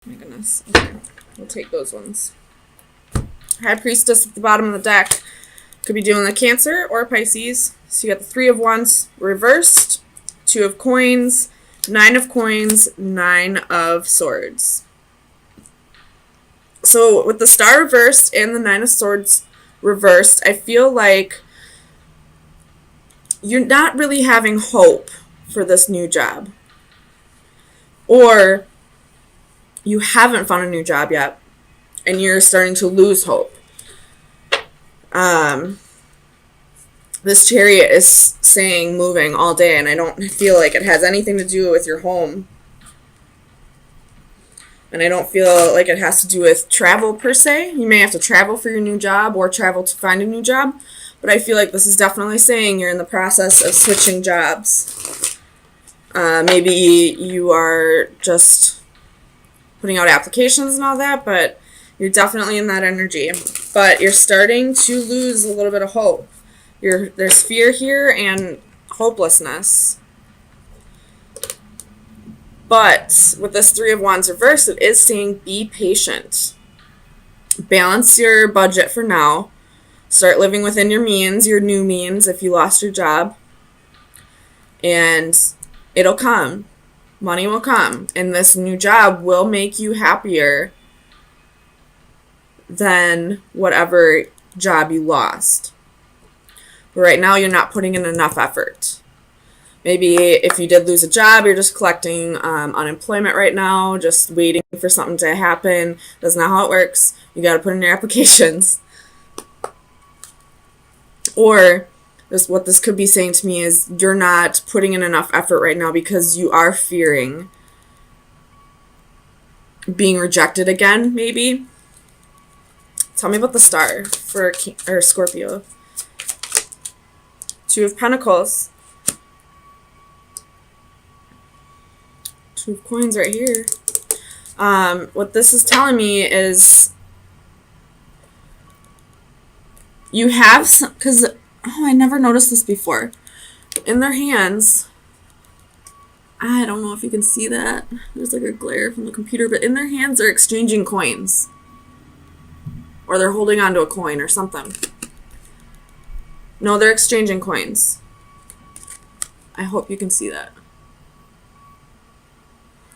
My goodness. Okay. We'll take those ones. High Priestess at the bottom of the deck. Could be dealing with Cancer or Pisces. So you got the 3 of Wands reversed, 2 of Coins, 9 of Coins, 9 of Swords. So with the Star reversed and the 9 of Swords reversed, I feel like you're not really having hope for this new job. Or you haven't found a new job yet, and you're starting to lose hope. This Chariot is saying moving all day, and I don't feel like it has anything to do with your home. And I don't feel like it has to do with travel per se. You may have to travel for your new job or travel to find a new job, but I feel like this is definitely saying you're in the process of switching jobs. Maybe you are just putting out applications and all that, but you're definitely in that energy. But you're starting to lose a little bit of hope. There's fear here and hopelessness. But with this 3 of Wands reversed, it is saying be patient. Balance your budget for now. Start living within your means, your new means, if you lost your job. And it'll come. Money will come. And this new job will make you happier than whatever job you lost. But right now, you're not putting in enough effort. Maybe if you did lose a job, you're just collecting unemployment right now, just waiting for something to happen. That's not how it works. You got to put in your applications. Or what this could be saying to me is you're not putting in enough effort right now because you are fearing being rejected again, maybe. Tell me about the Star for Scorpio. 2 of Pentacles. 2 of Coins right here. What this is telling me is you have some, because, I never noticed this before. In their hands, I don't know if you can see that. There's like a glare from the computer, but in their hands they're exchanging coins. Or they're holding onto a coin or something. No, they're exchanging coins. I hope you can see that.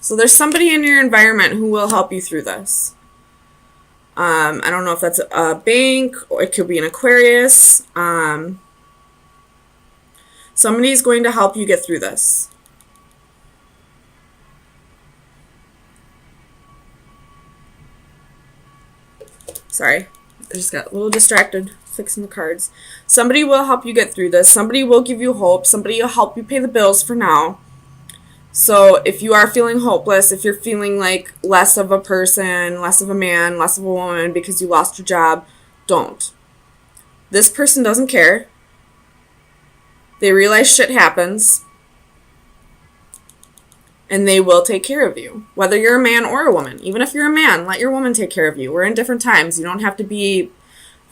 So there's somebody in your environment who will help you through this. I don't know if that's a bank or it could be an Aquarius. Somebody's going to help you get through this. Sorry, I just got a little distracted fixing the cards. Somebody will help you get through this. Somebody will give you hope. Somebody will help you pay the bills for now. So if you are feeling hopeless, if you're feeling like less of a person, less of a man, less of a woman because you lost your job, don't. This person doesn't care. They realize shit happens. And they will take care of you. Whether you're a man or a woman. Even if you're a man, let your woman take care of you. We're in different times. You don't have to be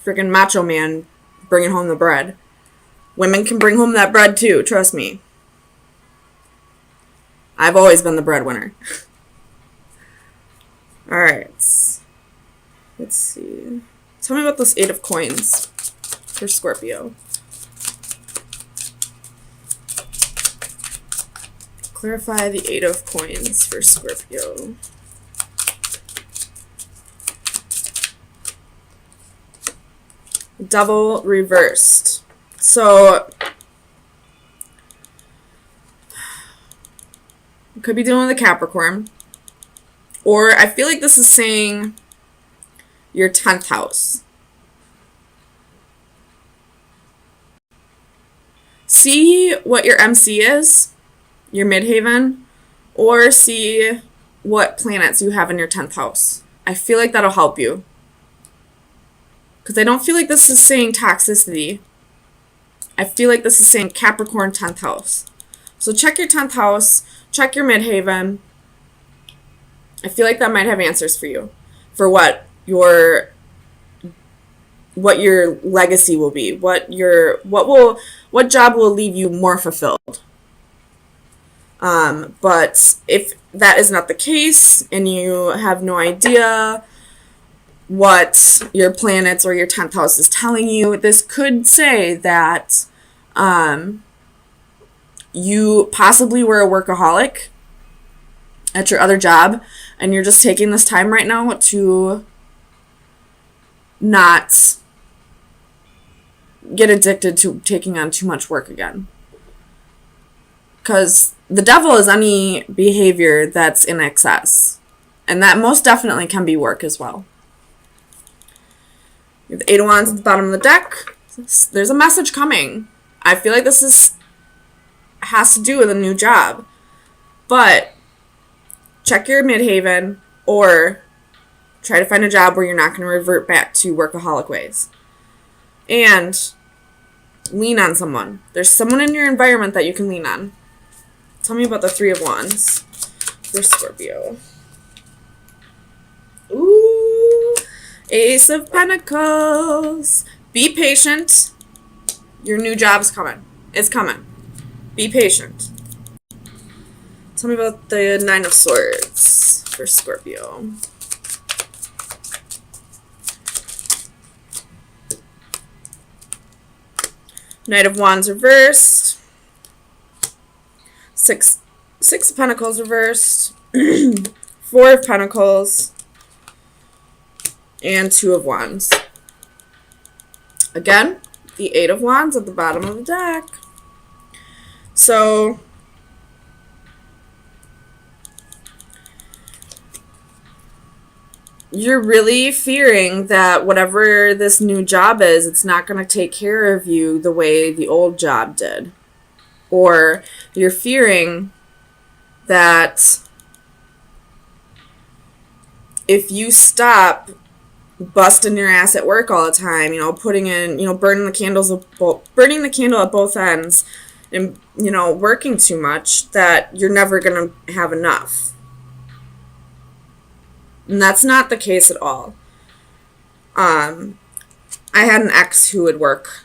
freaking macho man bringing home the bread. Women can bring home that bread too, trust me. I've always been the breadwinner. Alright. Let's see. Tell me about this 8 of Coins for Scorpio. Clarify the 8 of Coins for Scorpio. Double reversed. So, you could be dealing with a Capricorn. Or I feel like this is saying your 10th house. See what your MC is. Your midhaven, or see what planets you have in your 10th house. I feel like that'll help you. Because I don't feel like this is saying toxicity. I feel like this is saying Capricorn 10th house. So check your 10th house, check your midhaven. I feel like that might have answers for you. For what your legacy will be. What job will leave you more fulfilled. But if that is not the case and you have no idea what your planets or your 10th house is telling you, this could say that you possibly were a workaholic at your other job and you're just taking this time right now to not get addicted to taking on too much work again. Because the devil is any behavior that's in excess. And that most definitely can be work as well. You have the Eight of Wands at the bottom of the deck. There's a message coming. I feel like this has to do with a new job. But check your midhaven or try to find a job where you're not going to revert back to workaholic ways. And lean on someone. There's someone in your environment that you can lean on. Tell me about the Three of Wands for Scorpio. Ooh, Ace of Pentacles. Be patient. Your new job's coming. It's coming. Be patient. Tell me about the Nine of Swords for Scorpio. Knight of Wands reversed. Six of Pentacles reversed. Four of Pentacles. And Two of Wands. Again, the Eight of Wands at the bottom of the deck. So you're really fearing that whatever this new job is, it's not going to take care of you the way the old job did. Or you're fearing that if you stop busting your ass at work all the time, burning the candle at both ends and, working too much, that you're never going to have enough. And that's not the case at all. I had an ex who would work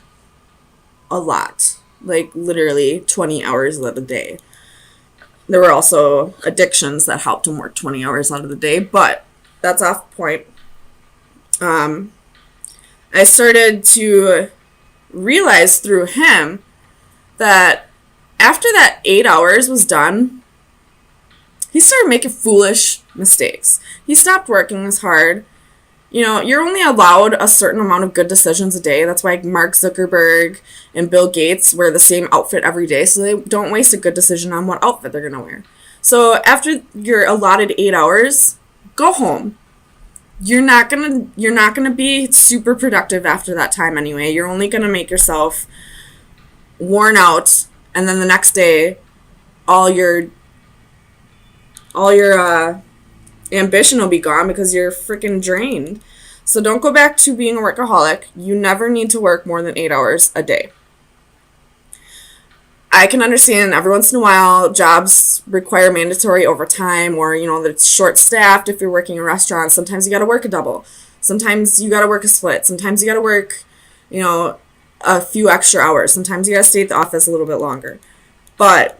a lot, like literally 20 hours out of the day. There were also addictions that helped him work 20 hours out of the day, but that's off point. I started to realize through him that after that 8 hours was done, he started making foolish mistakes. He stopped working as hard. You're only allowed a certain amount of good decisions a day. That's why Mark Zuckerberg and Bill Gates wear the same outfit every day, so they don't waste a good decision on what outfit they're going to wear. So after your allotted 8 hours, go home. You're not gonna be super productive after that time anyway. You're only gonna make yourself worn out, and then the next day, all your ambition will be gone because you're freaking drained. So don't go back to being a workaholic. You never need to work more than 8 hours a day. I can understand every once in a while jobs require mandatory overtime, or that it's short-staffed if you're working in restaurants. Sometimes you got to work a double. Sometimes you got to work a split. Sometimes you got to work, a few extra hours. Sometimes you got to stay at the office a little bit longer. But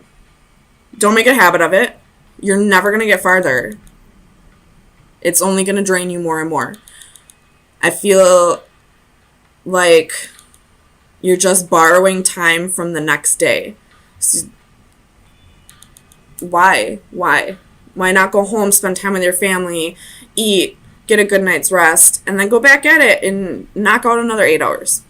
don't make a habit of it. You're never going to get farther. It's only going to drain you more and more. I feel like you're just borrowing time from the next day. So why? Why not go home, spend time with your family, eat, get a good night's rest, and then go back at it and knock out another 8 hours?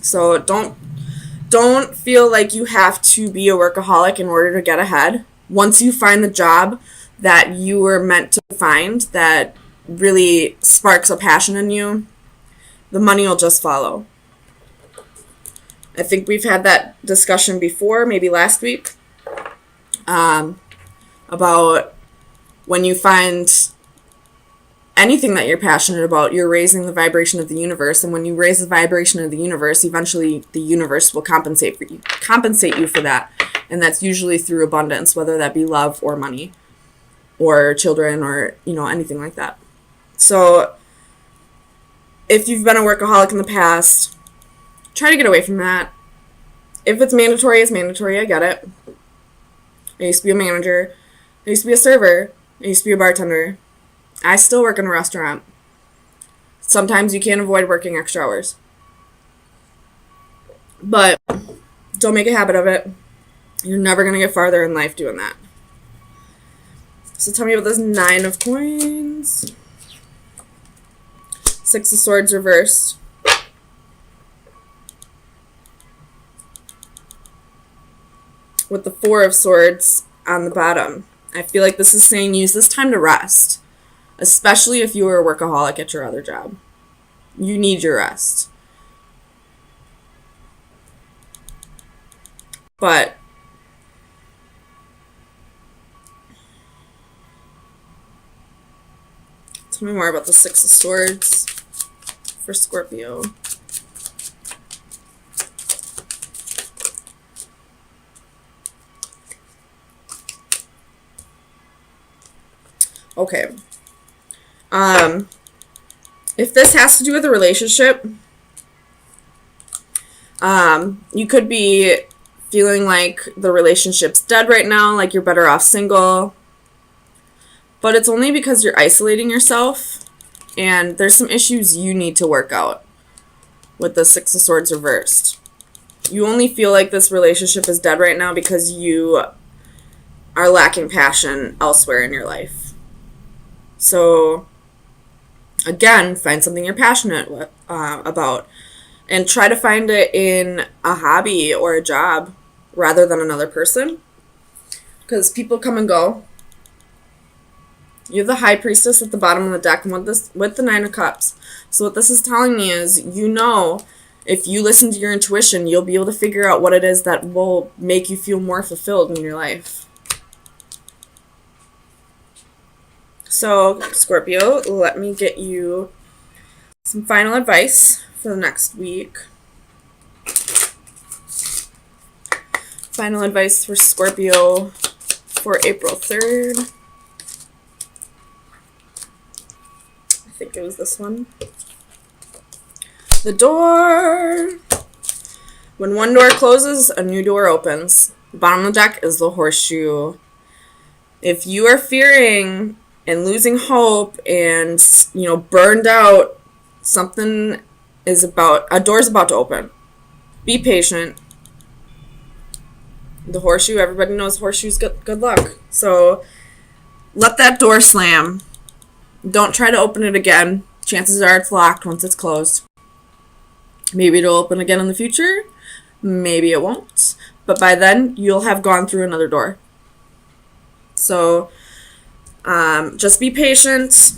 So don't feel like you have to be a workaholic in order to get ahead. Once you find the job that you were meant to find that really sparks a passion in you, the money will just follow. I think we've had that discussion before, maybe last week, about when you find anything that you're passionate about, you're raising the vibration of the universe. And when you raise the vibration of the universe, eventually the universe will compensate you for that. And that's usually through abundance, whether that be love or money or children or, anything like that. So if you've been a workaholic in the past, try to get away from that. If it's mandatory, it's mandatory. I get it. I used to be a manager. I used to be a server. I used to be a bartender. I still work in a restaurant. Sometimes you can't avoid working extra hours. But don't make a habit of it. You're never going to get farther in life doing that. So tell me about this 9 of coins. 6 of swords reversed. With the 4 of swords on the bottom. I feel like this is saying use this time to rest. Especially if you were a workaholic at your other job. You need your rest. But tell me more about the 6 of swords for Scorpio. Okay. If this has to do with a relationship, you could be feeling like the relationship's dead right now, like you're better off single. But it's only because you're isolating yourself, and there's some issues you need to work out with the 6 of swords reversed. You only feel like this relationship is dead right now because you are lacking passion elsewhere in your life. So, again, find something you're passionate about. And try to find it in a hobby or a job rather than another person. Because people come and go. You have the High Priestess at the bottom of the deck with the 9 of Cups. So what this is telling me is, if you listen to your intuition, you'll be able to figure out what it is that will make you feel more fulfilled in your life. So, Scorpio, let me get you some final advice for the next week. Final advice for Scorpio for April 3rd. I think it was this one. The door. When one door closes, a new door opens. The bottom of the deck is the horseshoe. If you are fearing and losing hope and, burned out, a door's about to open. Be patient. The horseshoe, everybody knows horseshoe's good luck. So let that door slam. Don't try to open it again. Chances are it's locked once it's closed. Maybe it'll open again in the future. Maybe it won't. But by then, you'll have gone through another door. So just be patient.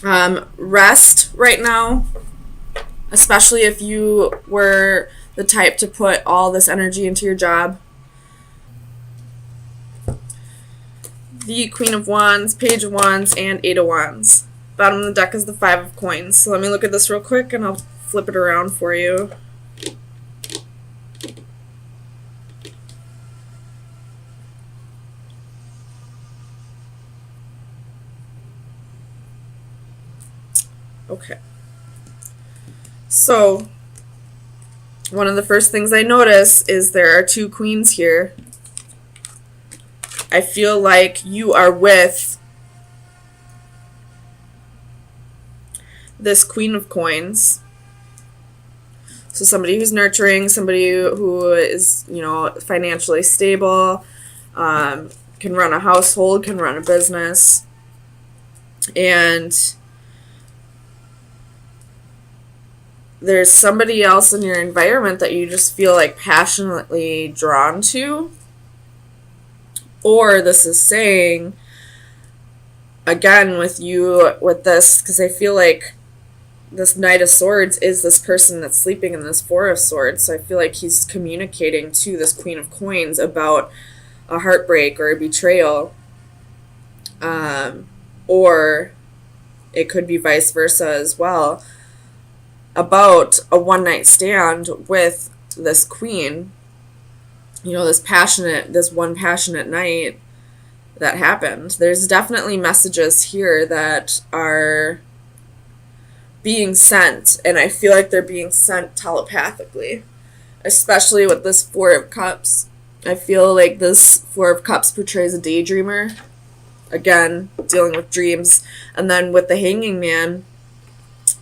Rest right now, especially if you were the type to put all this energy into your job. The Queen of Wands, Page of Wands, and 8 of Wands. Bottom of the deck is the 5 of Coins. So let me look at this real quick and I'll flip it around for you. Okay. So, one of the first things I notice is there are 2 queens here. I feel like you are with this Queen of Coins. So somebody who's nurturing, somebody who is, financially stable, can run a household, can run a business. And there's somebody else in your environment that you just feel like passionately drawn to. Or this is saying, again, with this, because I feel like this Knight of Swords is this person that's sleeping in this 4 of Swords. So I feel like he's communicating to this Queen of Coins about a heartbreak or a betrayal. Or it could be vice versa as well. About a one-night stand with this queen. This one passionate night that happened. There's definitely messages here that are being sent, and I feel like they're being sent telepathically, especially with this 4 of Cups. I feel like this Four of Cups portrays a daydreamer. Again, dealing with dreams. And then with the Hanging Man,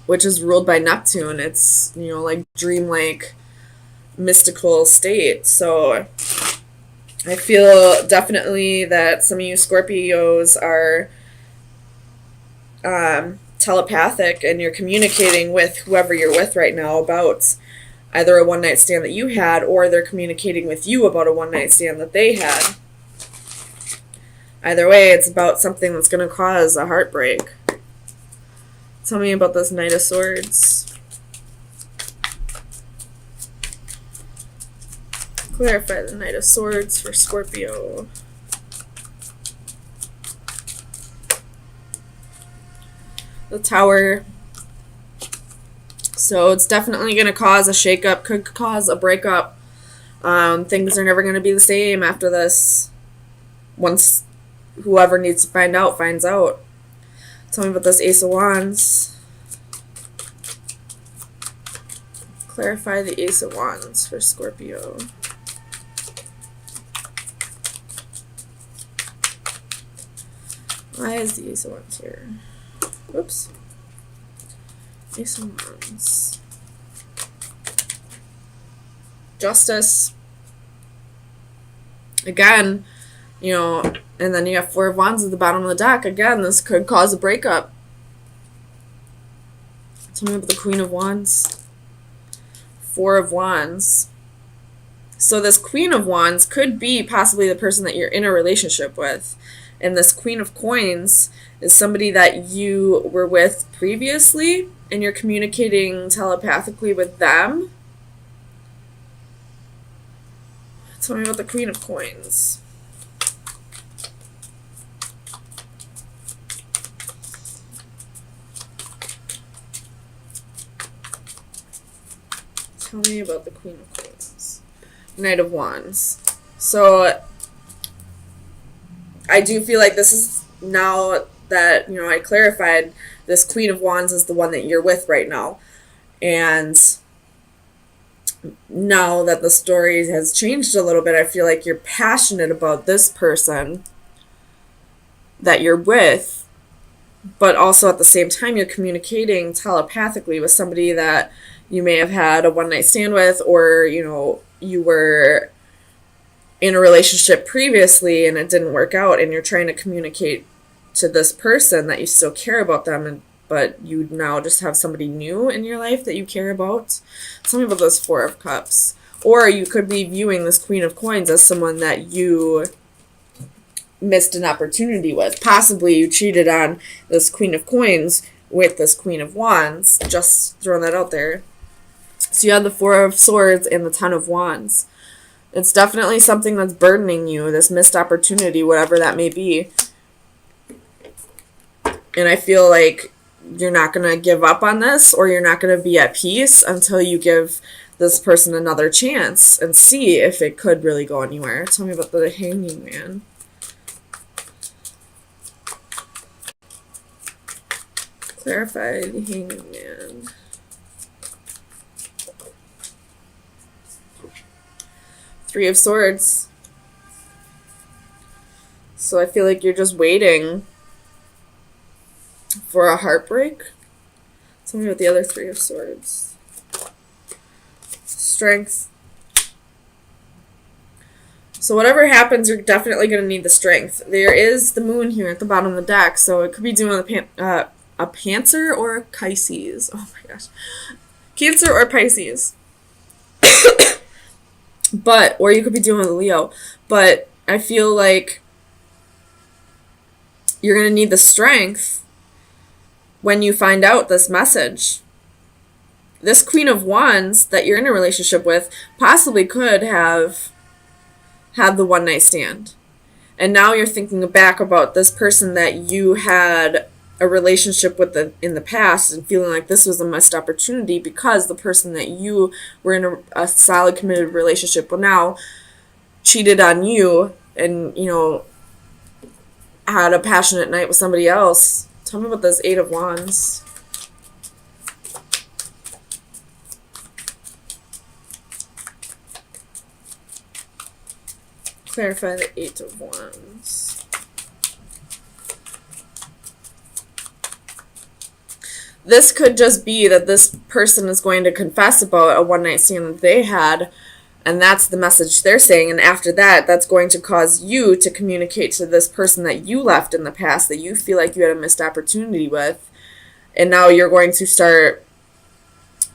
which is ruled by Neptune, it's, you know, like dreamlike, mystical state. So I feel definitely that some of you Scorpios are telepathic and you're communicating with whoever you're with right now about either a one night stand that you had, or they're communicating with you about a one night stand that they had. Either way, it's about something that's going to cause a heartbreak. Tell me about this Knight of Swords. Clarify the Knight of Swords for Scorpio. The Tower. So it's definitely going to cause a shakeup, could cause a breakup. Things are never going to be the same after this. Once whoever needs to find out finds out. Tell me about this Ace of Wands. Clarify the Ace of Wands for Scorpio. Why is the Ace of Wands here? Oops. Ace of Wands. Justice. Again, you know, and then you have Four of Wands at the bottom of the deck. Again, this could cause a breakup. Tell me about the Queen of Wands. Four of Wands. So this Queen of Wands could be possibly the person that you're in a relationship with. And this Queen of Coins is somebody that you were with previously, and you're communicating telepathically with them. Tell me about the Queen of Coins. Tell me about the Queen of Coins. Knight of Wands. So I do feel like this is, now that, you know, I clarified, this Queen of Wands is the one that you're with right now. And now that the story has changed a little bit, I feel like you're passionate about this person that you're with, but also at the same time you're communicating telepathically with somebody that you may have had a one night stand with, or, you know, you were in a relationship previously and it didn't work out, and you're trying to communicate to this person that you still care about them, but you now just have somebody new in your life that you care about. Tell me about this Four of Cups. Or you could be viewing this Queen of Coins as someone that you missed an opportunity with. Possibly you cheated on this Queen of Coins with this Queen of Wands. Just throwing that out there. So you have the Four of Swords and the Ten of Wands. It's definitely something that's burdening you, this missed opportunity, whatever that may be. And I feel like you're not going to give up on this, or you're not going to be at peace until you give this person another chance and see if it could really go anywhere. Tell me about the Hanging Man. Clarify the Hanging Man. Three of Swords. So I feel like you're just waiting for a heartbreak. Tell me about the other Three of Swords. Strength. So whatever happens, you're definitely going to need the strength. There is the moon here at the bottom of the deck, so it could be doing a Cancer or Pisces. Oh my gosh. Cancer or Pisces. Or you could be doing a Leo. But I feel like you're going to need the strength when you find out this message. This Queen of Wands that you're in a relationship with possibly could have had the one night stand. And now you're thinking back about this person that you had a relationship with in the past, and feeling like this was a missed opportunity because the person that you were in a solid committed relationship with now cheated on you, and, you know, had a passionate night with somebody else. Tell me about this Eight of Wands. Clarify the Eight of Wands. This could just be that this person is going to confess about a one-night stand that they had, and that's the message they're saying. And after that, that's going to cause you to communicate to this person that you left in the past, that you feel like you had a missed opportunity with. And now you're going to start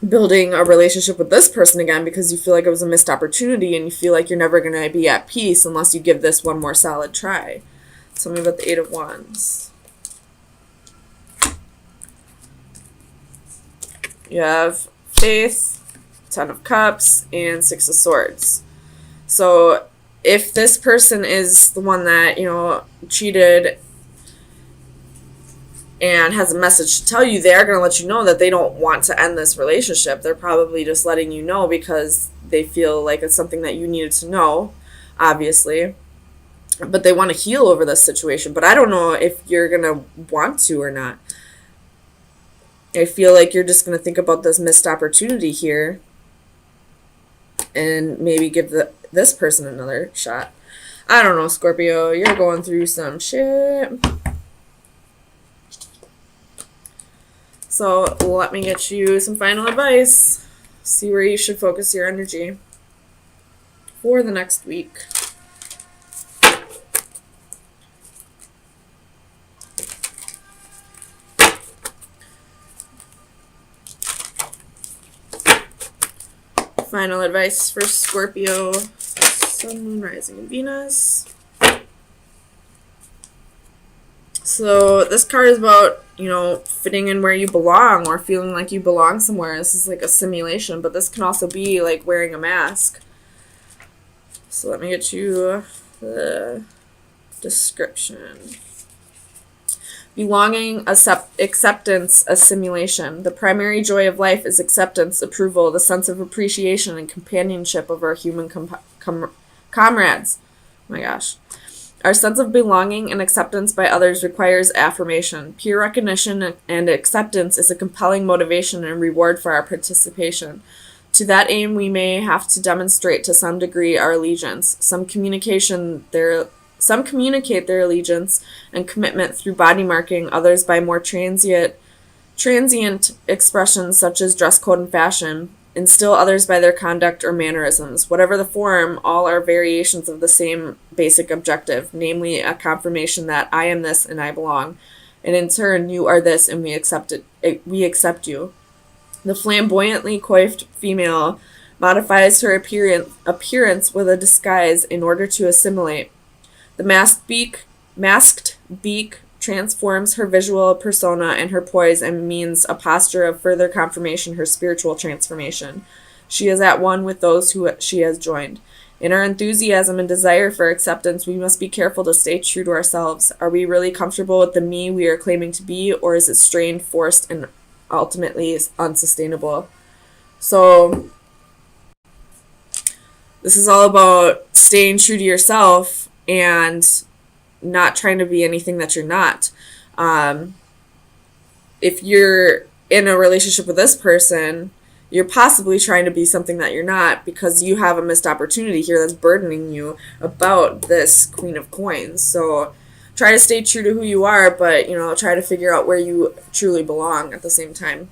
building a relationship with this person again because you feel like it was a missed opportunity, and you feel like you're never going to be at peace unless you give this one more solid try. Tell me about the Eight of Wands. You have Faith, Ten of Cups, and Six of Swords. So if this person is the one that, cheated and has a message to tell you, they're going to let you know that they don't want to end this relationship. They're probably just letting you know because they feel like it's something that you needed to know, obviously. But they want to heal over this situation. But I don't know if you're going to want to or not. I feel like you're just going to think about this missed opportunity here and maybe give this person another shot. I don't know, Scorpio. You're going through some shit. So let me get you some final advice. See where you should focus your energy for the next week. Final advice for Scorpio, Sun, Moon, Rising, and Venus. So this card is about, fitting in where you belong or feeling like you belong somewhere. This is like a simulation, but this can also be like wearing a mask. So let me get you the description. Belonging, acceptance, assimilation. The primary joy of life is acceptance, approval, the sense of appreciation and companionship of our human comrades. Oh my gosh. Our sense of belonging and acceptance by others requires affirmation. Peer recognition and acceptance is a compelling motivation and reward for our participation. To that aim, we may have to demonstrate to some degree our allegiance. Some communicate their allegiance and commitment through body marking, others by more transient expressions such as dress code and fashion, and still others by their conduct or mannerisms. Whatever the form, all are variations of the same basic objective, namely a confirmation that I am this and I belong, and in turn you are this and we accept you. The flamboyantly coiffed female modifies her appearance with a disguise in order to assimilate. The masked beak transforms her visual persona and her poise and means a posture of further confirmation her spiritual transformation. She is at one with those who she has joined. In our enthusiasm and desire for acceptance, we must be careful to stay true to ourselves. Are we really comfortable with the me we are claiming to be, or is it strained, forced, and ultimately unsustainable? So this is all about staying true to yourself and not trying to be anything that you're not. If you're in a relationship with this person, you're possibly trying to be something that you're not because you have a missed opportunity here that's burdening you about this Queen of Coins. So try to stay true to who you are, but, try to figure out where you truly belong at the same time.